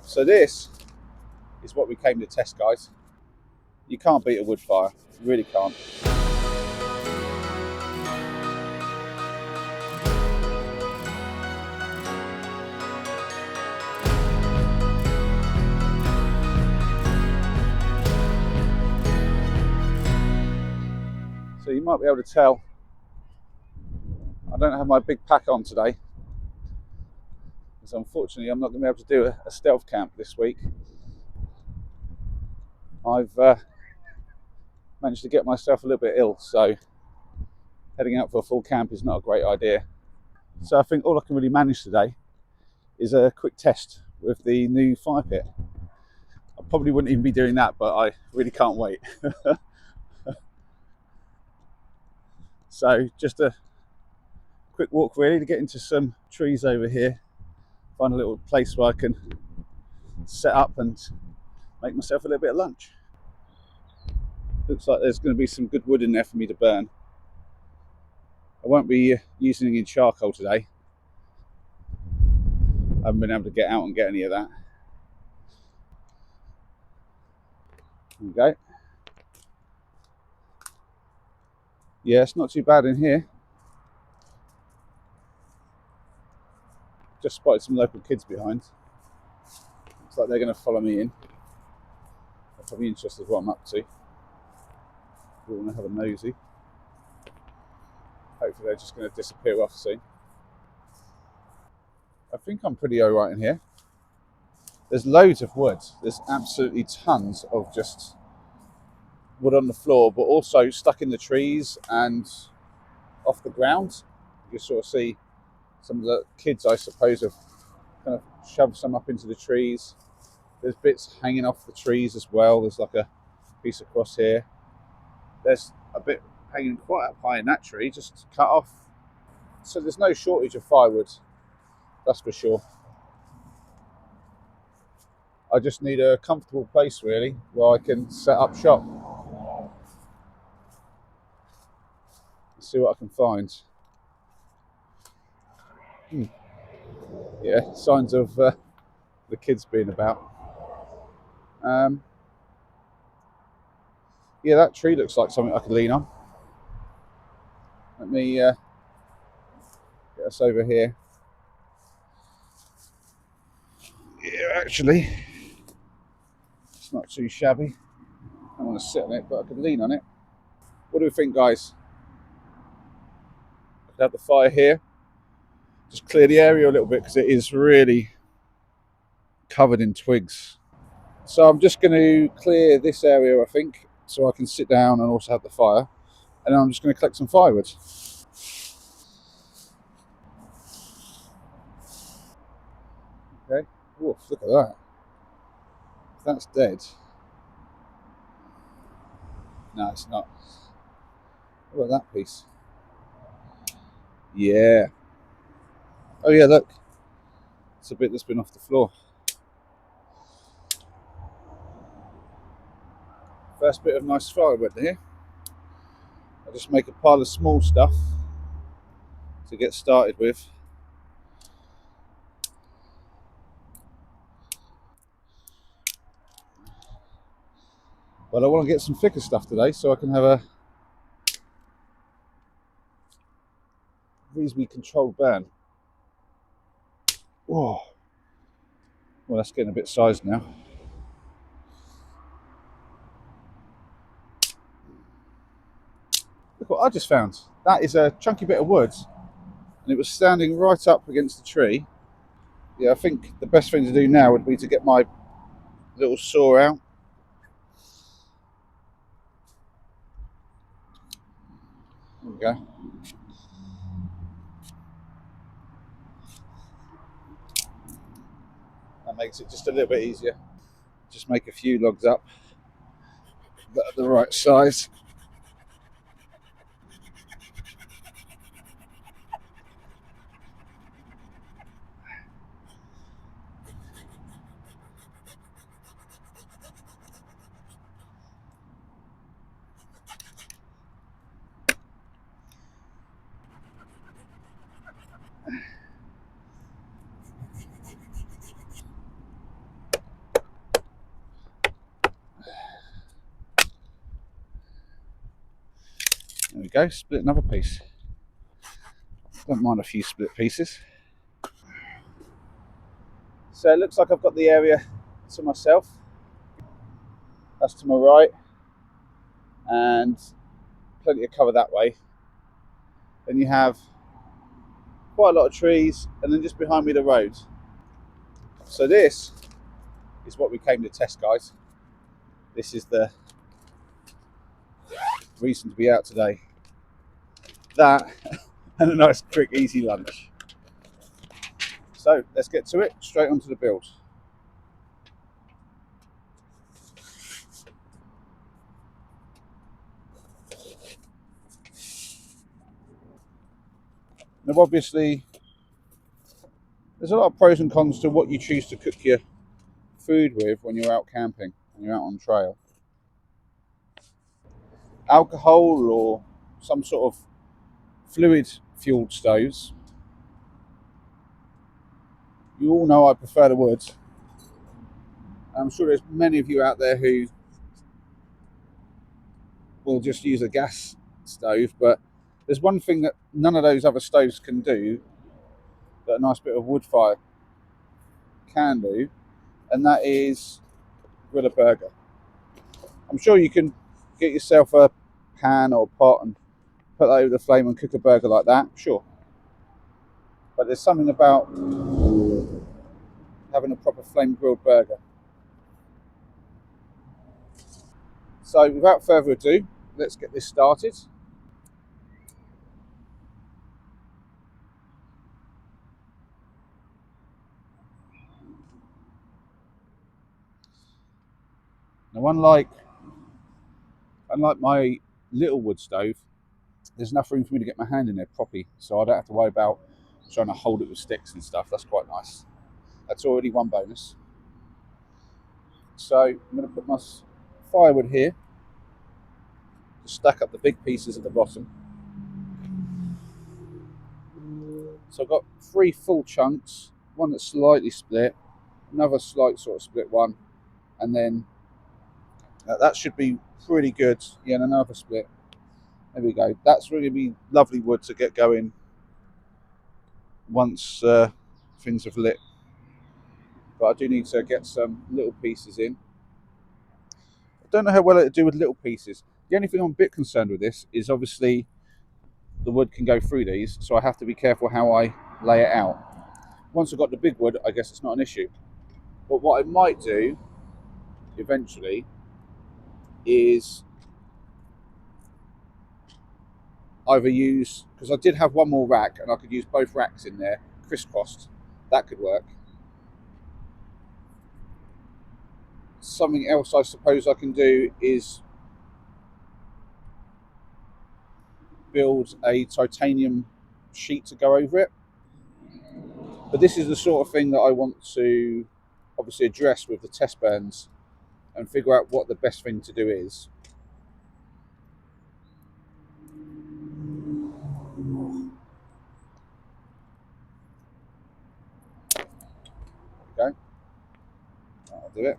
So this is what we came to test, guys. You can't beat a wood fire, you really can't. So you might be able to tell I don't have my big pack on today, because unfortunately I'm not going to be able to do a stealth camp this week. I've managed to get myself a little bit ill, so heading out for a full camp is not a great idea. So I think all I can really manage today is a quick test with the new Firepit. I probably wouldn't even be doing that, but I really can't wait. So just a quick walk really to get into some trees over here, find a little place where I can set up and make myself a little bit of lunch. Looks like there's going to be some good wood in there for me to burn. I won't be using any charcoal today. I haven't been able to get out and get any of that. There we go. Yeah, it's not too bad in here. Just spotted some local kids behind. Looks like they're going to follow me in. They're probably interested in what I'm up to. We want to have a nosy. Hopefully they're just going to disappear off soon. I think I'm pretty alright in here. There's loads of wood. There's absolutely tons of just wood on the floor, but also stuck in the trees and off the ground. You sort of see some of the kids, I suppose, have kind of shoved some up into the trees. There's bits hanging off the trees as well. There's like a piece across here. There's a bit hanging quite up high in that tree, just cut off. So there's no shortage of firewood, that's for sure. I just need a comfortable place really where I can set up shop. Let's see what I can find. Yeah, signs of the kids being about. Yeah, that tree looks like something I could lean on. Let me get us over here. Yeah, actually, it's not too shabby. I don't want to sit on it, but I could lean on it. What do we think, guys? I could have the fire here. Just clear the area a little bit because it is really covered in twigs. So I'm just going to clear this area, I think, so I can sit down and also have the fire. And then I'm just going to collect some firewood. Okay. Oof, look at that. That's dead. No, it's not. What about that piece? Yeah. Oh yeah, look. It's a bit that's been off the floor. First bit of nice firewood here. I'll just make a pile of small stuff to get started with. But I want to get some thicker stuff today so I can have a reasonably controlled burn. Oh, well, that's getting a bit sized now. Look what I just found. That is a chunky bit of wood, and it was standing right up against the tree. Yeah, I think the best thing to do now would be to get my little saw out. There we go. That makes it just a little bit easier. Just make a few logs up that are the right size. go, split another piece. Don't mind a few split pieces. So it looks like I've got the area to myself. That's to my right, and plenty of cover that way. Then you have quite a lot of trees, and then just behind me the road. So this is what we came to test, guys. This is the reason to be out today. That and a nice quick easy lunch. So let's get to it, straight onto the build. Now obviously there's a lot of pros and cons to what you choose to cook your food with when you're out camping and you're out on trail. Alcohol or some sort of fluid fueled stoves, you all know I prefer the wood. I'm sure there's many of you out there who will just use a gas stove, but there's one thing that none of those other stoves can do that a nice bit of wood fire can do, and that is grill a burger. I'm sure you can get yourself a pan or pot and put that over the flame and cook a burger like that, sure. But there's something about having a proper flame grilled burger. So without further ado, let's get this started. Now unlike my little wood stove, there's enough room for me to get my hand in there properly, so I don't have to worry about trying to hold it with sticks and stuff. That's quite nice. That's already one bonus. So I'm going to put my firewood here to stack up the big pieces at the bottom. So I've got 3 full chunks, one that's slightly split, another slight sort of split one, and then that should be pretty good. Yeah, and another split. There we go. That's really be lovely wood to get going once things have lit. But I do need to get some little pieces in. I don't know how well it'll do with little pieces. The only thing I'm a bit concerned with this is obviously the wood can go through these, so I have to be careful how I lay it out. Once I've got the big wood, I guess it's not an issue. But what I might do eventually is either use, because I did have one more rack and I could use both racks in there, crisscrossed. That could work. Something else I suppose I can do is build a titanium sheet to go over it. But this is the sort of thing that I want to obviously address with the test burns and figure out what the best thing to do is. Okay, I'll do it.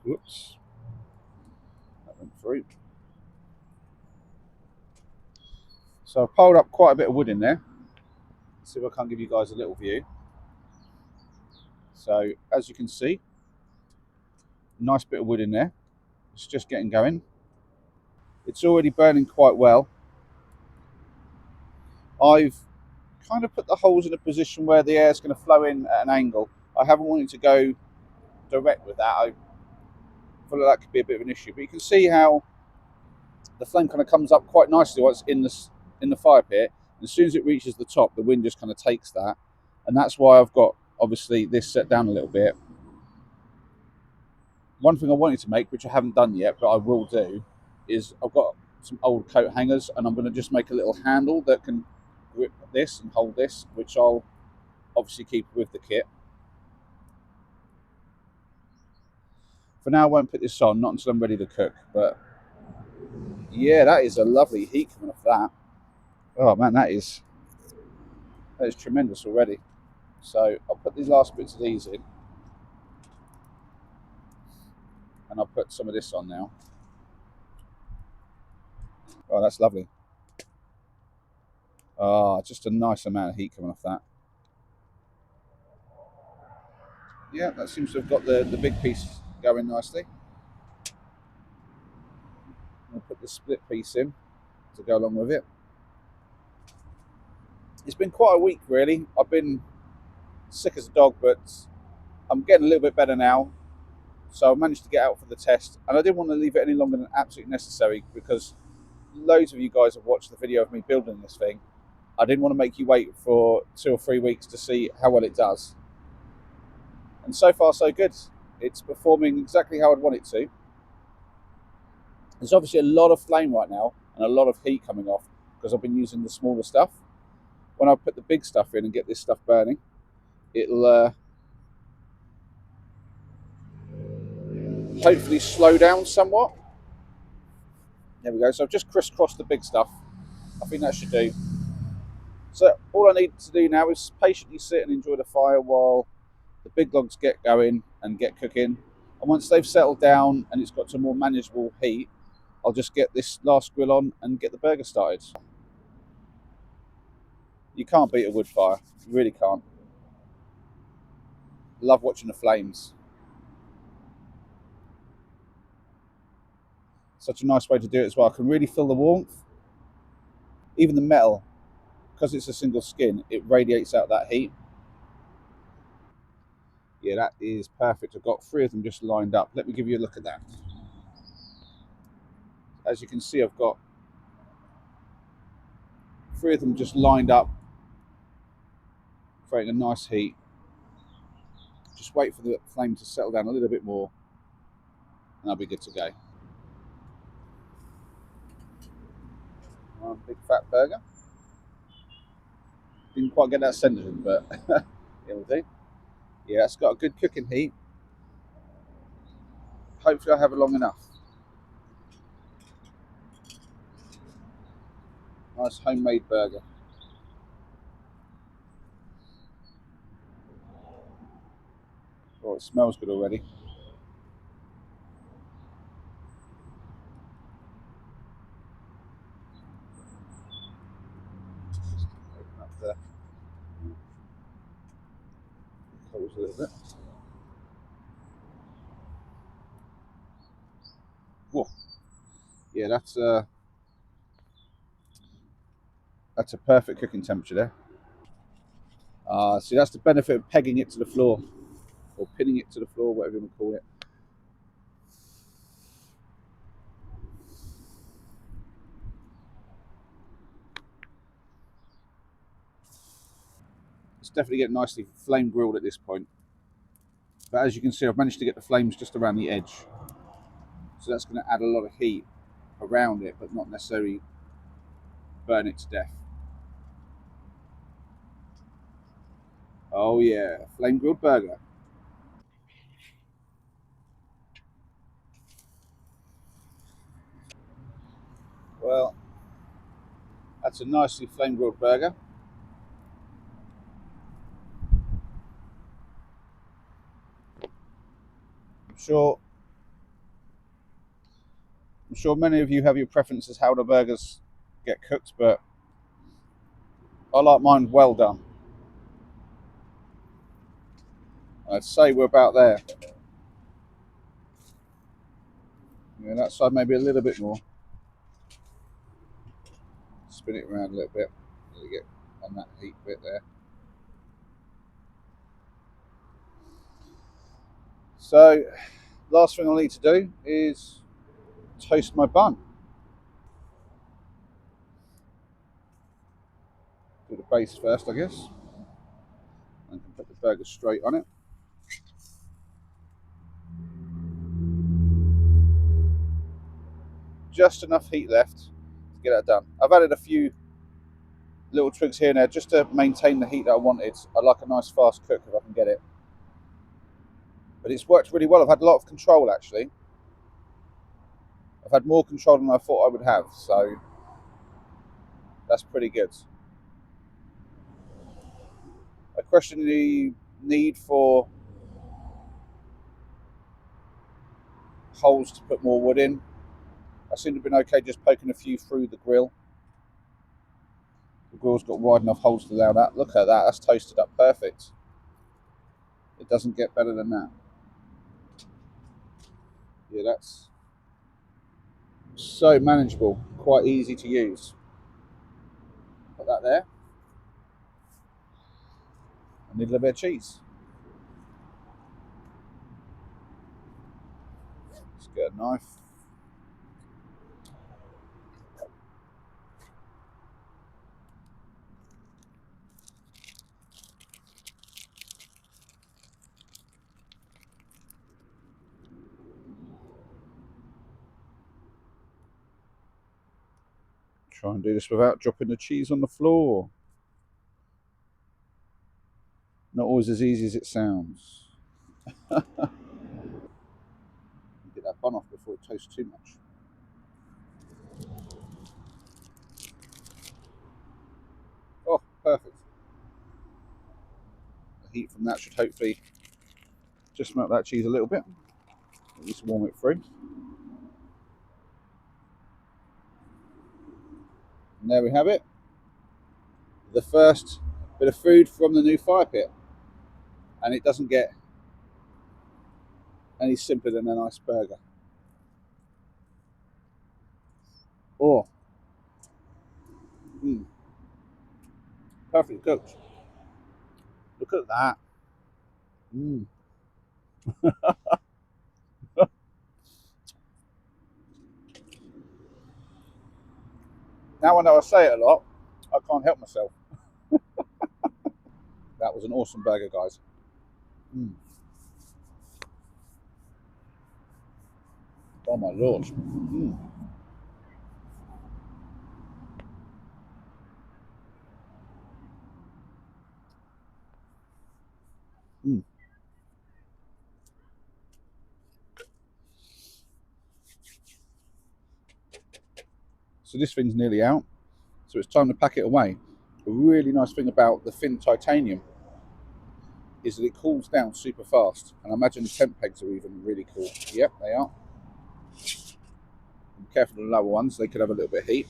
Whoops, that went through. So I've piled up quite a bit of wood in there. Let's see if I can't give you guys a little view. So as you can see, nice bit of wood in there. It's just getting going. It's already burning quite well. I've kind of put the holes in a position where the air is going to flow in at an angle. I haven't wanted to go direct with that. I feel like that could be a bit of an issue. But you can see how the flame kind of comes up quite nicely once in the fire pit. And as soon as it reaches the top, the wind just kind of takes that. And that's why I've got, obviously, this set down a little bit. One thing I wanted to make, which I haven't done yet, but I will do, is I've got some old coat hangers, and I'm going to just make a little handle that can grip this and hold this, which I'll obviously keep with the kit. For now, I won't put this on, not until I'm ready to cook, but yeah, that is a lovely heat coming off that. Oh man, that is tremendous already. So I'll put these last bits of these in. And I'll put some of this on now. Oh, that's lovely. Oh, just a nice amount of heat coming off that. Yeah, that seems to have got the big piece going nicely. I'll put the split piece in to go along with it. It's been quite a week, really. I've been sick as a dog, but I'm getting a little bit better now. So I managed to get out for the test, and I didn't want to leave it any longer than absolutely necessary because loads of you guys have watched the video of me building this thing. I didn't want to make you wait for 2 or 3 weeks to see how well it does. And so far, so good. It's performing exactly how I'd want it to. There's obviously a lot of flame right now and a lot of heat coming off because I've been using the smaller stuff. When I put the big stuff in and get this stuff burning, it'll hopefully slow down somewhat. There we go. So I've just crisscrossed the big stuff. I think that should do. So all I need to do now is patiently sit and enjoy the fire while the big logs get going and get cooking. And once they've settled down and it's got to more manageable heat, I'll just get this last grill on and get the burger started. You can't beat a wood fire. You really can't. Love watching the flames. Such a nice way to do it as well. I can really feel the warmth. Even the metal, because it's a single skin, it radiates out that heat. Yeah, that is perfect. I've got 3 of them just lined up. Let me give you a look at that. As you can see, I've got 3 of them just lined up, creating a nice heat. Just wait for the flame to settle down a little bit more, and I'll be good to go. One big fat burger. Didn't quite get that centered in, but it'll do. Yeah, it's got a good cooking heat. Hopefully I have it long enough. Nice homemade burger. Oh, it smells good already. Just open up the coals a little bit. Whoa. Yeah, that's a perfect cooking temperature there. See, that's the benefit of pegging it to the floor, or pinning it to the floor, whatever you want to call it. It's definitely getting nicely flame grilled at this point. But as you can see, I've managed to get the flames just around the edge. So that's going to add a lot of heat around it, but not necessarily burn it to death. Oh yeah, flame grilled burger. Well, that's a nicely flame grilled burger. I'm sure many of you have your preferences how the burgers get cooked, but I like mine well done. I'd say we're about there. Yeah, that side maybe a little bit more. Spin it around a little bit. Let it get on that heat bit there. So, last thing I'll need to do is toast my bun. Do the base first, I guess. I can put the burger straight on it. Just enough heat left to get that done. I've added a few little tricks here and there just to maintain the heat that I wanted. I like a nice fast cook if I can get it. But it's worked really well. I've had a lot of control actually. I've had more control than I thought I would have, so that's pretty good. I question the need for holes to put more wood in. I seem to have been okay just poking a few through the grill. The grill's got wide enough holes to allow that. Look at that, that's toasted up perfect. It doesn't get better than that. Yeah, that's so manageable, quite easy to use. Put that there. I need a little bit of cheese. Let's get a knife. Try and do this without dropping the cheese on the floor. Not always as easy as it sounds. Get that bun off before it toasts too much. Oh, perfect. The heat from that should hopefully just melt that cheese a little bit. At least warm it through. And there we have it. The first bit of food from the new Firepit. And it doesn't get any simpler than a nice burger. Oh, perfectly cooked. Look at that. Now I know I say it a lot, I can't help myself. That was an awesome burger, guys. Oh my lord. So this thing's nearly out, so it's time to pack it away. A really nice thing about the thin titanium is that it cools down super fast, and I imagine the temp pegs are even really cool. Yep, they are. Be careful of the lower ones, they could have a little bit of heat.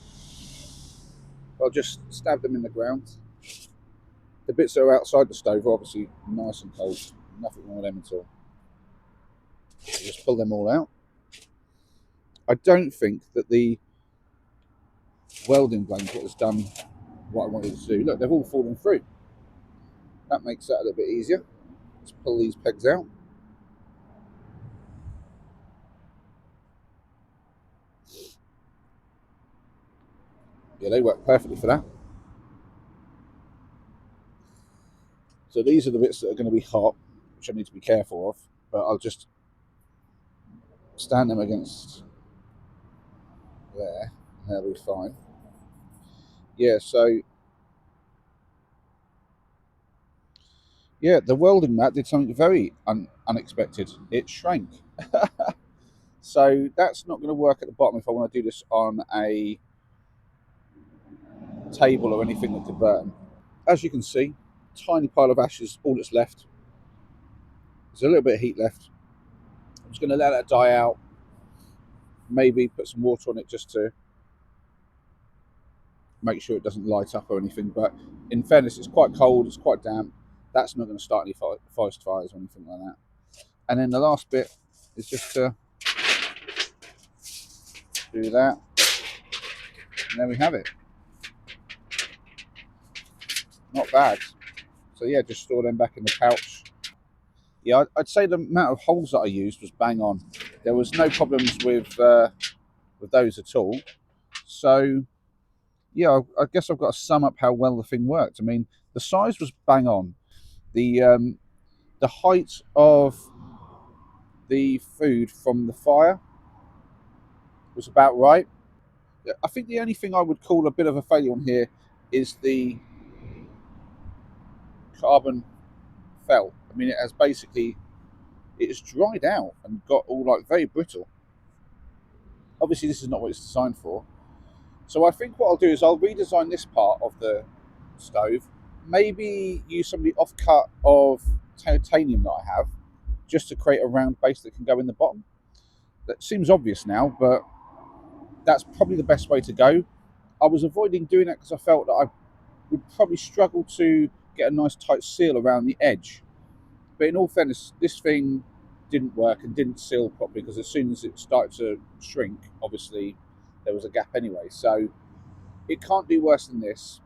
I'll just stab them in the ground. The bits that are outside the stove are obviously nice and cold. Nothing wrong with them at all. Just pull them all out. I don't think that the welding blanket has done what I wanted to do. Look, they've all fallen through. That makes that a little bit easier. Let's pull these pegs out. Yeah, they work perfectly for that. So these are the bits that are going to be hot, which I need to be careful of, but I'll just stand them against there, and they'll be fine. Yeah, so yeah, the welding mat did something very unexpected. It shrank. So that's not going to work at the bottom if I want to do this on a table or anything that could burn. As you can see, tiny pile of ashes, all that's left. There's a little bit of heat left. I'm just going to let that die out. Maybe put some water on it just to make sure it doesn't light up or anything. But in fairness, it's quite cold, it's quite damp. That's not going to start any forest fires or anything like that. And then the last bit is just to do that. And there we have it. Not bad. So yeah, just store them back in the pouch. Yeah, I'd say the amount of holes that I used was bang on. There was no problems with those at all. So yeah, I guess I've got to sum up how well the thing worked. I mean, the size was bang on. The height of the food from the fire was about right. I think the only thing I would call a bit of a failure on here is the carbon felt. I mean, it has dried out and got all like very brittle. Obviously, this is not what it's designed for. So I think what I'll do is I'll redesign this part of the stove, maybe use some of the offcut of titanium that I have, just to create a round base that can go in the bottom. That seems obvious now, but that's probably the best way to go. I was avoiding doing that because I felt that I would probably struggle to get a nice tight seal around the edge. But in all fairness, this thing didn't work and didn't seal properly because as soon as it started to shrink, obviously there was a gap anyway. So it can't do worse than this.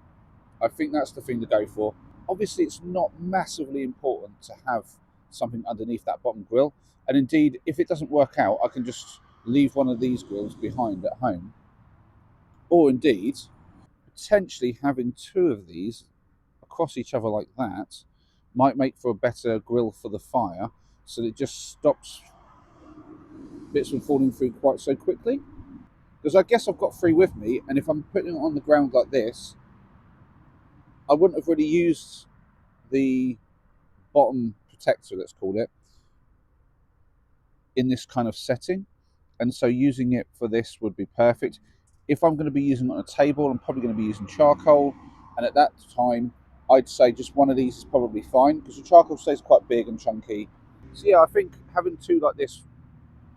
I think that's the thing to go for. Obviously, it's not massively important to have something underneath that bottom grill. And indeed, if it doesn't work out, I can just leave one of these grills behind at home. Or indeed, potentially having two of these across each other like that might make for a better grill for the fire, so that it just stops bits from falling through quite so quickly. Because I guess I've got three with me, and if I'm putting it on the ground like this, I wouldn't have really used the bottom protector, let's call it, in this kind of setting. And so using it for this would be perfect. If I'm going to be using it on a table, I'm probably going to be using charcoal. And at that time, I'd say just one of these is probably fine because the charcoal stays quite big and chunky. So yeah, I think having two like this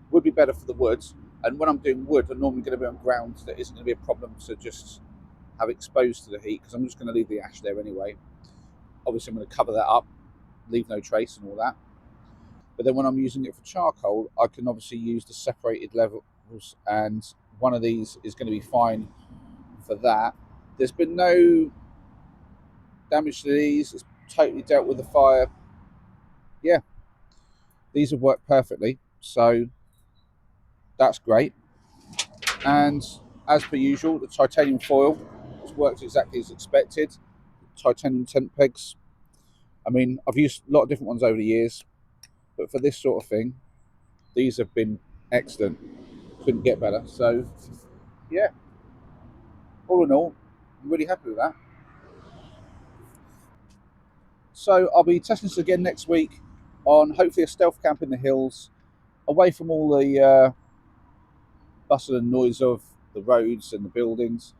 would be better for the woods. And when I'm doing wood, I'm normally going to be on ground that isn't going to be a problem to just have exposed to the heat because I'm just going to leave the ash there anyway. Obviously, I'm going to cover that up, leave no trace and all that. But then when I'm using it for charcoal, I can obviously use the separated levels, and one of these is going to be fine for that. There's been no damage to these. It's totally dealt with the fire. Yeah, these have worked perfectly. So that's great. And as per usual, the titanium foil has worked exactly as expected. Titanium tent pegs. I mean, I've used a lot of different ones over the years, but for this sort of thing, these have been excellent. Couldn't get better. So, yeah, all in all, I'm really happy with that. So I'll be testing this again next week on hopefully a stealth camp in the hills, away from all the bustle and noise of the roads and the buildings.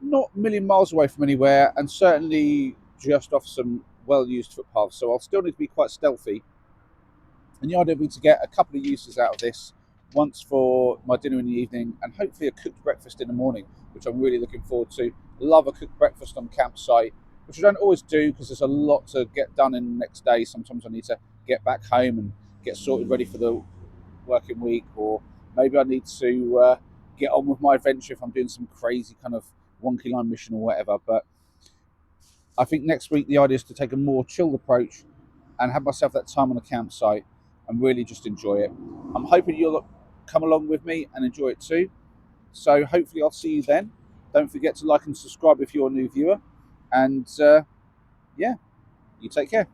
Not a million miles away from anywhere, and certainly just off some well-used footpaths. So I'll still need to be quite stealthy. And the idea would be to get a couple of uses out of this, once for my dinner in the evening, and hopefully a cooked breakfast in the morning, which I'm really looking forward to. Love a cooked breakfast on campsite, which I don't always do because there's a lot to get done in the next day. Sometimes I need to get back home and get sorted ready for the working week, or maybe I need to get on with my adventure if I'm doing some crazy kind of wonky line mission or whatever. But I think next week the idea is to take a more chilled approach and have myself that time on a campsite and really just enjoy it. I'm hoping you'll come along with me and enjoy it too. So hopefully I'll see you then. Don't forget to like and subscribe if you're a new viewer. And yeah, you take care.